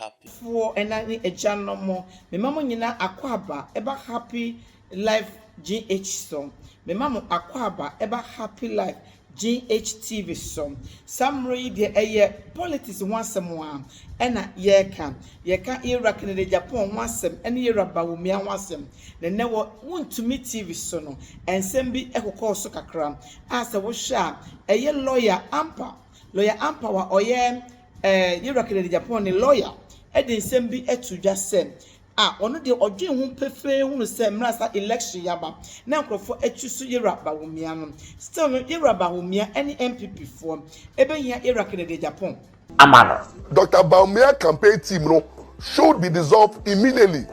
happy. For enani ejano mo me mama nyina akwaba eba happy life GH song me mama akwaba eba happy life GHTV song samre de eye politics wansem wa ena yeka era Canada Japan wansem ene era bawumia wansem ne ne wo wontumi TV so no ensem bi ekokọ so kakra asa wo hwa eye lawyer ampa wa oye era Canada Japan ni lawyer edi nsem bi etudwa sem ono de odwe hu pefe hu se mrasa election yaba na nkrofo atwusu yera bawumia no still no yera bawumia any MPP form ebe hia era Canada Japan amano Dr. Bawumia campaign team no should be dissolved immediately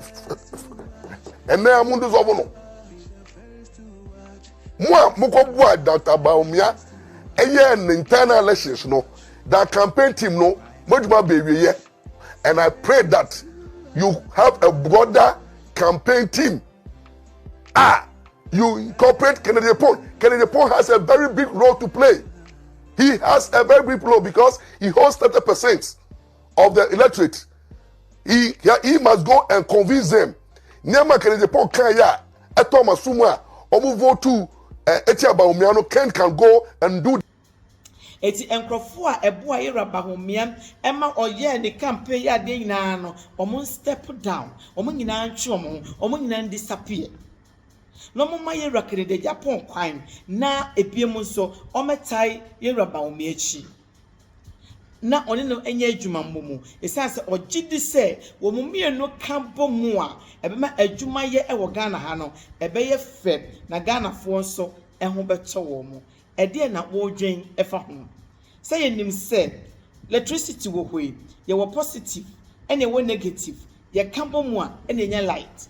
and now amu dissolve no mo mukobua Dr. Bawumia eye internal elections no that campaign team no moduma bewie. And I pray that you have a broader campaign team. You incorporate Kennedy Pond. Kennedy Pond has a very big role to play. He has a very big role because he holds 30% of the electorate. He must go and convince them. Nyama Kennedy Pond can ya etoma suma omu vote to Etia Bawumia can go and do. Eti enkrofo a ebo a yera bahomia ema oye ne campaign ya de nyina no omo step down omo nyina ntwe omo nyina disappear no mo ma yera Canada Japan kwan na ebiem nso ometai yera bahomia chi na oni no enye adwuma mmomu esanse ogidi se wo mo mienu kampo mu a ebema adwuma ye e wo Ghana ha no ebe ye feb na Ghana fo nso eho beto wo mo ede na wo dwen efa ho say enim say electricity wo hoi ye wo positive ene wo negative ye kampo mu a ene nya light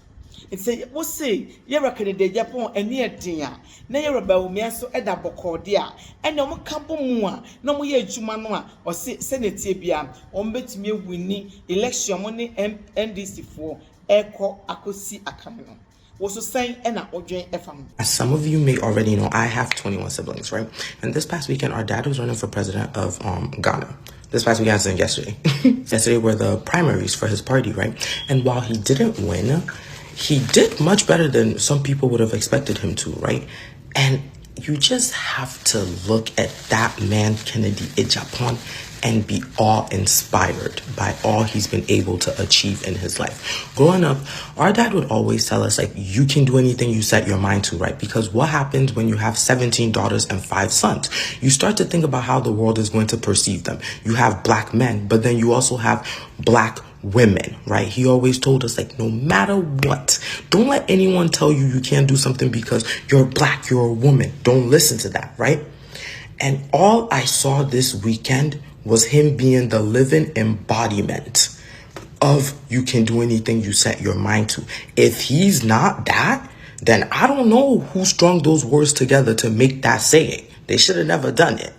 it say wo say ye Canada Japan ene edin a na ye Bawumia so eda bokode a ene mo kampo mu a na mo ye adwuma no a o say senate bia o mbetumi wini election mo ne NDC fo eko akosi akamno. As some of you may already know, I have 21 siblings, right? And this past weekend, our dad was running for president of Ghana. This past weekend, as in yesterday. Yesterday were the primaries for his party, right? And while he didn't win, he did much better than some people would have expected him to, right? And you just have to look at that man, Kennedy Ejapon, and be awe-inspired by all he's been able to achieve in his life. Growing up, our dad would always tell us, like, you can do anything you set your mind to, right? Because what happens when you have 17 daughters and 5 sons? You start to think about how the world is going to perceive them. You have black men, but then you also have black women, right? He always told us, like, no matter what, don't let anyone tell you you can't do something because you're black, you're a woman. Don't listen to that, right? And all I saw this weekend was him being the living embodiment of you can do anything you set your mind to. If he's not that, then I don't know who strung those words together to make that saying. They should have never done it.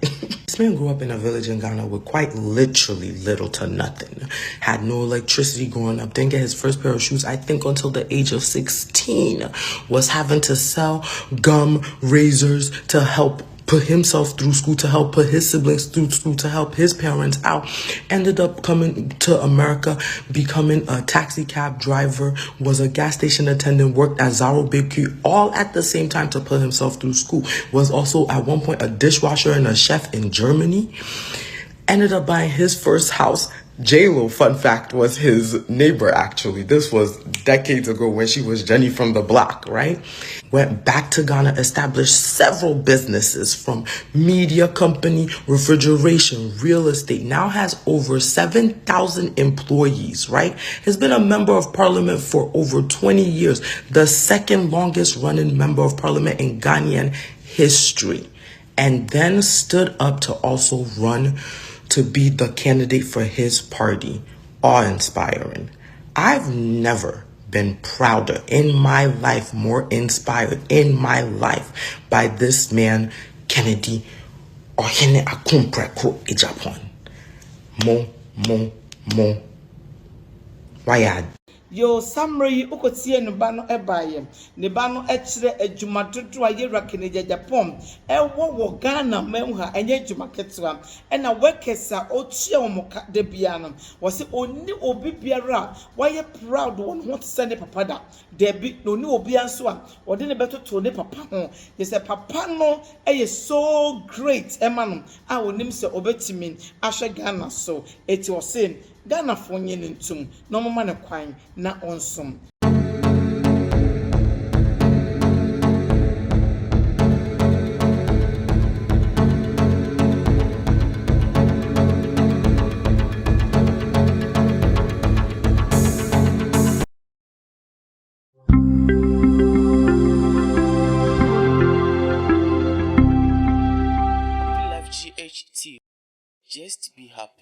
This man grew up in a village in Ghana with quite literally little to nothing. Had no electricity growing up. Didn't get his first pair of shoes, I think, until the age of 16. Was having to sell gum, razors to help put himself through school, to help put his siblings through school, to help his parents out. Ended up coming to America, becoming a taxi cab driver, was a gas station attendant, worked at Zaro Bakery, all at the same time to put himself through school. Was also at one point a dishwasher and a chef in Germany. Ended up buying his first house. J-Lo, fun fact, was his neighbor, actually. This was decades ago when she was Jenny from the block, right? Went back to Ghana, established several businesses, from media company, refrigeration, real estate. Now has over 7,000 employees, right? Has been a member of parliament for over 20 years. The second longest running member of parliament in Ghanaian history. And then stood up to also run to be the candidate for his party. Awe-inspiring. I've never been prouder in my life, more inspired in my life by this man, Kennedy Ohene Akumpreko Ejapon. Mo. Why yo summary ukotie ne ba no ebaye ne ba no ekire adwuma dodo a yewra Kennedy Japan wo Ghana menha enye adwuma ketwa na workers otua omoka de bia no wo se oni obi biara waye proud won ho tsene papa da de bi no ni obi anso a wo de ne betoto ne papa ho ye se papa no eye so great ema no a onim se obetimi ahwe Ghana so eti wo se Ghana fonye ntum no mama ne kwan na onsom. GHT, just be happy.